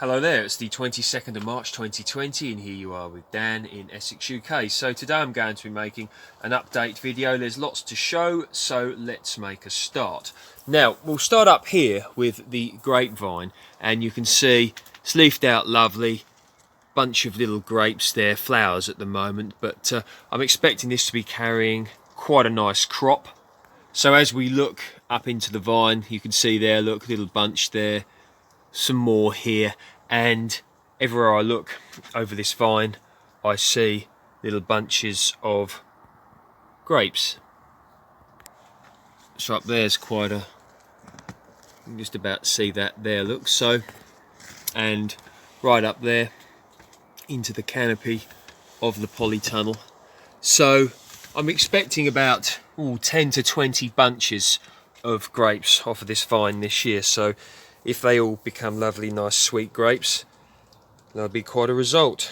Hello there, it's the 22nd of March 2020 and here you are with Dan in Essex, UK. So today I'm going to be making an update video. There's lots to show, so let's make a start. Now, we'll start up here with the grapevine, and you can see it's leafed out lovely. Bunch of little grapes there, flowers at the moment, but I'm expecting this to be carrying quite a nice crop. So as we look up into the vine, you can see there, look, little bunch there, some more here, and everywhere I look over this vine I see little bunches of grapes. So up there's quite a, you can just about see that there, look, so, and right up there into the canopy of the polytunnel. So I'm expecting about 10 to 20 bunches of grapes off of this vine this year. So if they all become lovely, nice, sweet grapes, that'll be quite a result.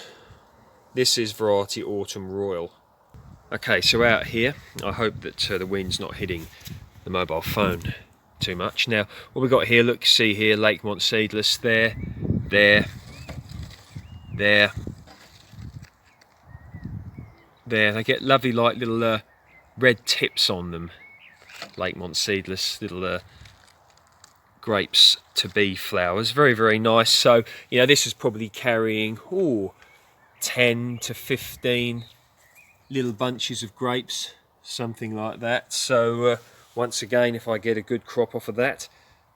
This is variety Autumn Royal. Okay, so out here, I hope that the wind's not hitting the mobile phone too much. Now, what we've got here, look, see here, Lakemont Seedless, there, there, there, there. They get lovely, like little red tips on them. Lakemont Seedless, little grapes to be flowers, very, very nice. So, you know, this is probably carrying 10 to 15 little bunches of grapes, something like that. So once again, if I get a good crop off of that,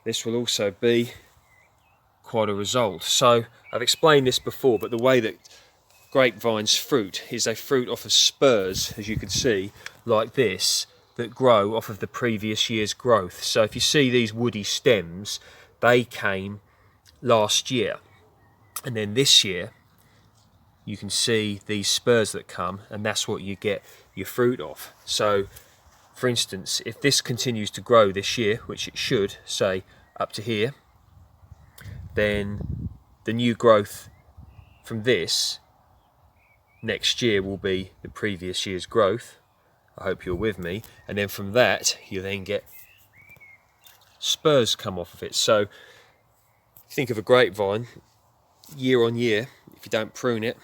this will also be quite a result. So I've explained this before, but the way that grapevines fruit is they fruit off of spurs, as you can see, like this, that grow off of the previous year's growth. So if you see these woody stems, they came last year, and then this year you can see these spurs that come, and that's what you get your fruit off. So for instance, if this continues to grow this year, which it should, say up to here, then the new growth from this next year will be the previous year's growth. I hope you're with me. And then from that, you then get spurs come off of it. So think of a grapevine, year on year, if you don't prune it,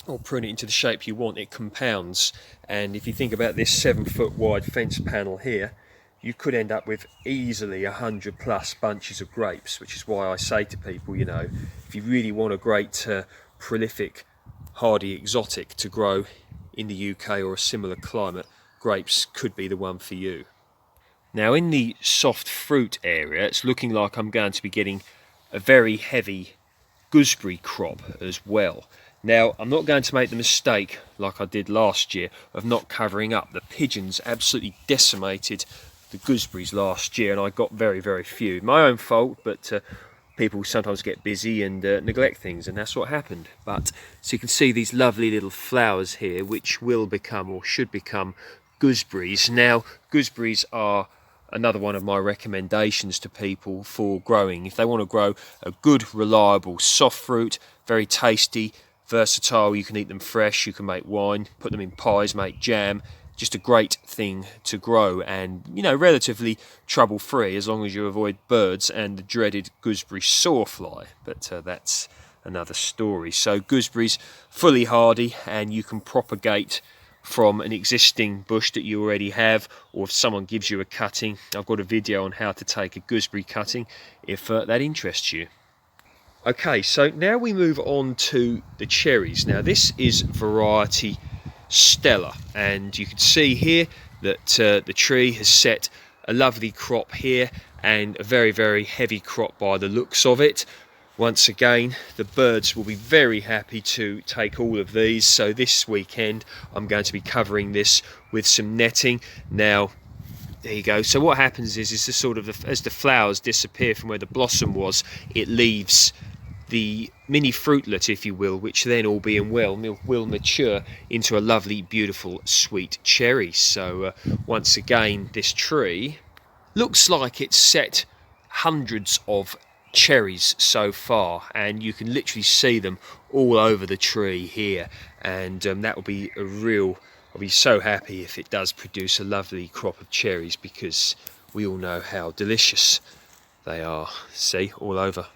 or prune it into the shape you want, it compounds. And if you think about this 7-foot wide fence panel here, you could end up with easily 100 plus bunches of grapes, which is why I say to people, you know, if you really want a great prolific hardy exotic to grow in the UK or a similar climate, grapes could be the one for you. Now in the soft fruit area, it's looking like I'm going to be getting a very heavy gooseberry crop as well. Now I'm not going to make the mistake like I did last year of not covering up. The pigeons absolutely decimated the gooseberries last year and I got very, very few. My own fault, but people sometimes get busy and neglect things, and that's what happened. But so you can see these lovely little flowers here, which will become or should become gooseberries. Now gooseberries are another one of my recommendations to people for growing. If they want to grow a good, reliable, soft fruit, very tasty, versatile, you can eat them fresh, you can make wine, put them in pies, make jam. Just a great thing to grow, and you know, relatively trouble free as long as you avoid birds and the dreaded gooseberry sawfly, but that's another story. So gooseberries fully hardy, and you can propagate from an existing bush that you already have, or if someone gives you a cutting. I've got a video on how to take a gooseberry cutting if that interests you. Okay, so now we move on to the cherries. Now this is variety Stella, and you can see here that the tree has set a lovely crop here and a very, very heavy crop by the looks of it. Once again, the birds will be very happy to take all of these, so this weekend I'm going to be covering this with some netting. Now there you go. So what happens is the sort of as the flowers disappear from where the blossom was, it leaves the mini fruitlet, if you will, which then, all being well, will mature into a lovely, beautiful, sweet cherry. So once again, this tree looks like it's set hundreds of cherries so far, and you can literally see them all over the tree here, and that will be a real, I'll be so happy if it does produce a lovely crop of cherries, because we all know how delicious they are. See, all over.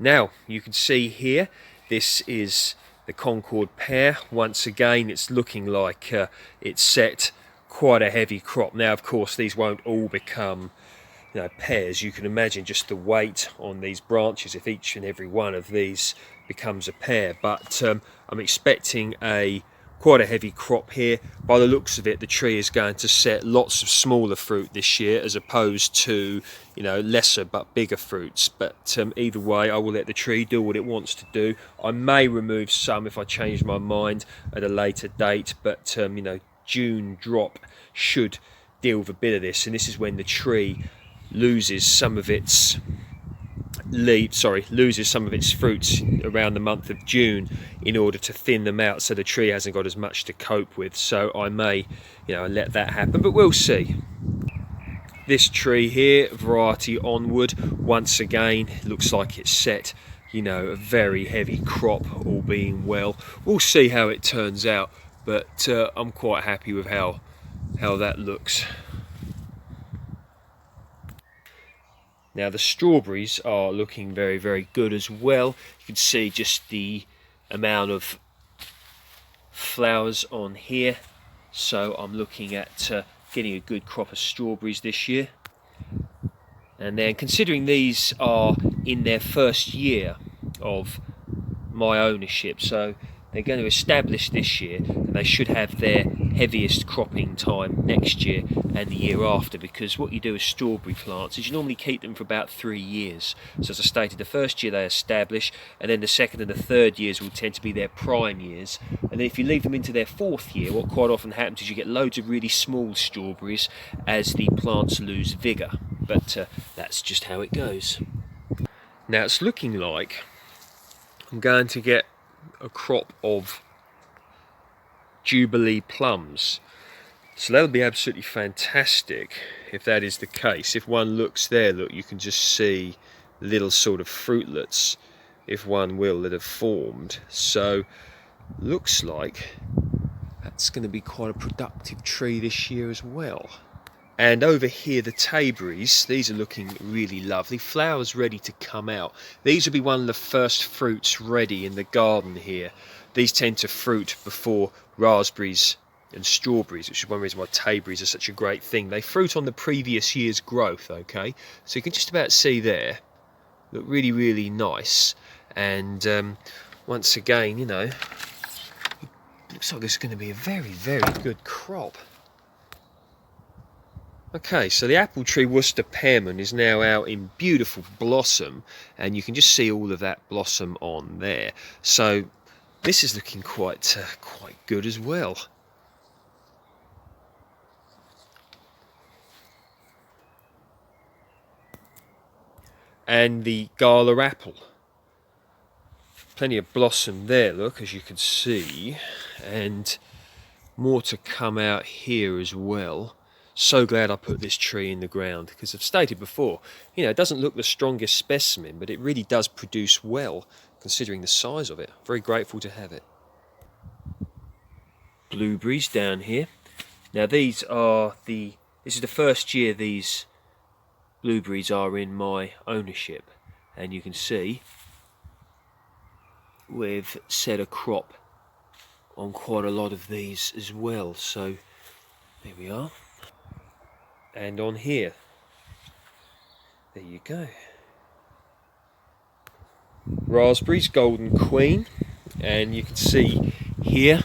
Now you can see here, this is the Concord pear. Once again, it's looking like it's set quite a heavy crop. Now of course these won't all become pears. You can imagine just the weight on these branches if each and every one of these becomes a pear, but I'm expecting quite a heavy crop here. By the looks of it, the tree is going to set lots of smaller fruit this year as opposed to lesser but bigger fruits. But either way, I will let the tree do what it wants to do. I may remove some if I change my mind at a later date, but June drop should deal with a bit of this, and this is when the tree loses some of its fruits around the month of June in order to thin them out, so the tree hasn't got as much to cope with. So I may let that happen, but we'll see. This tree here, variety Onward, once again looks like it's set a very heavy crop, all being well. We'll see how it turns out, but I'm quite happy with how that looks. Now the strawberries are looking very, very good as well. You can see just the amount of flowers on here. So I'm looking at getting a good crop of strawberries this year. And then considering these are in their first year of my ownership, so they're going to establish this year, and they should have their heaviest cropping time next year and the year after, because what you do with strawberry plants is you normally keep them for about 3 years. So as I stated, the first year they establish, and then the second and the third years will tend to be their prime years. And then if you leave them into their fourth year, what quite often happens is you get loads of really small strawberries as the plants lose vigour. But that's just how it goes. Now it's looking like I'm going to get a crop of Jubilee plums, so that'll be absolutely fantastic if that is the case. If one looks there, look, you can just see little sort of fruitlets, if one will, that have formed. So looks like that's going to be quite a productive tree this year as well. And over here, the tayberries, these are looking really lovely. Flowers ready to come out. These will be one of the first fruits ready in the garden here. These tend to fruit before raspberries and strawberries, which is one reason why tayberries are such a great thing. They fruit on the previous year's growth, okay? So you can just about see there, look really, really nice. And once again, it looks like it's going to be a very, very good crop. Okay, so the apple tree Worcester pearman is now out in beautiful blossom, and you can just see all of that blossom on there. So this is looking quite good as well. And the gala apple, plenty of blossom there, look, as you can see, and more to come out here as well. So glad I put this tree in the ground, because I've stated before, it doesn't look the strongest specimen, but it really does produce well considering the size of it. Very grateful to have it. Blueberries down here. Now this is the first year these blueberries are in my ownership, and you can see we've set a crop on quite a lot of these as well. So there we are. And on here, there you go. Raspberries, Golden Queen, and you can see here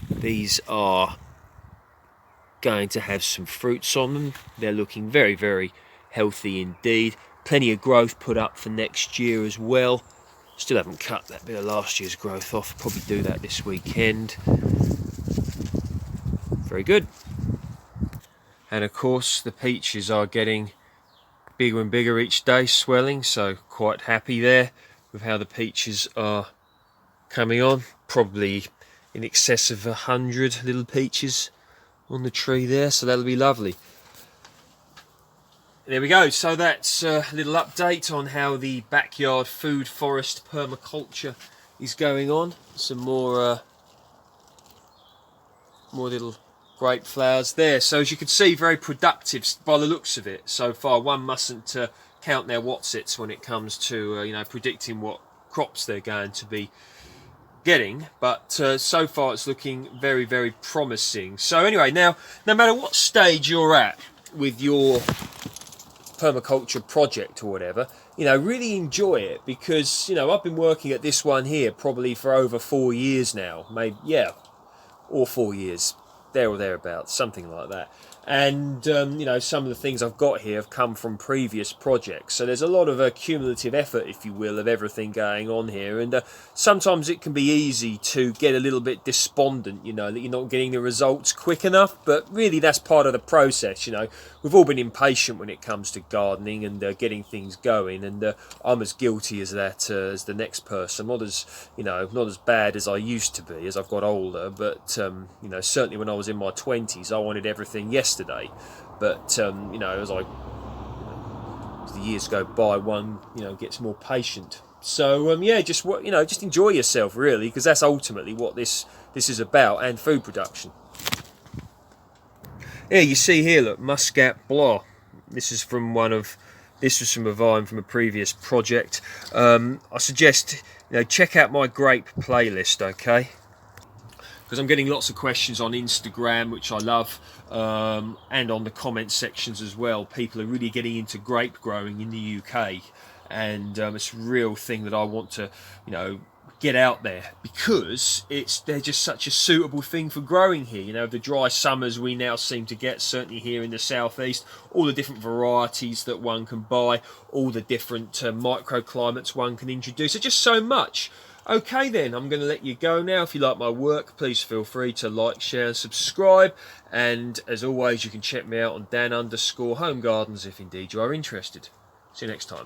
these are going to have some fruits on them. They're looking very, very healthy indeed. Plenty of growth put up for next year as well. Still haven't cut that bit of last year's growth off. Probably do that this weekend. Very good. And of course the peaches are getting bigger and bigger each day, swelling, so quite happy there with how the peaches are coming on. Probably in excess of 100 little peaches on the tree there, so that'll be lovely. There we go, so that's a little update on how the backyard food forest permaculture is going on. Some more little grape flowers there. So as you can see, very productive by the looks of it so far. One mustn't count their whatsits when it comes to you know, predicting what crops they're going to be getting, but so far it's looking very, very promising. So anyway, now no matter what stage you're at with your permaculture project or whatever, you know, really enjoy it, because, you know, I've been working at this one here probably for over 4 years now, maybe, yeah, or 4 years, there or thereabouts, something like that. And you know, some of the things I've got here have come from previous projects, so there's a lot of cumulative effort, if you will, of everything going on here. And sometimes it can be easy to get a little bit despondent, you know, that you're not getting the results quick enough, but really that's part of the process. You know, we've all been impatient when it comes to gardening and getting things going, and I'm as guilty as that as the next person. Not as, you know, not as bad as I used to be as I've got older, but you know, certainly when I was in my 20s I wanted everything yesterday. But you know, as the years go by, one, you know, gets more patient. So yeah, just you know, just enjoy yourself really, because that's ultimately what this is about, and food production. Yeah, you see here, look, Muscat Blah. This is from this was from a vine from a previous project. I suggest, you know, check out my grape playlist, okay? Because I'm getting lots of questions on Instagram, which I love, and on the comment sections as well. People are really getting into grape growing in the UK, and it's a real thing that I want to, you know, get out there, because they're just such a suitable thing for growing here. You know, the dry summers we now seem to get, certainly here in the southeast, all the different varieties that one can buy, all the different microclimates one can introduce. There's just so much. Okay then, I'm going to let you go now. If you like my work, please feel free to like, share and subscribe. And as always, you can check me out on Dan_Home Gardens if indeed you are interested. See you next time.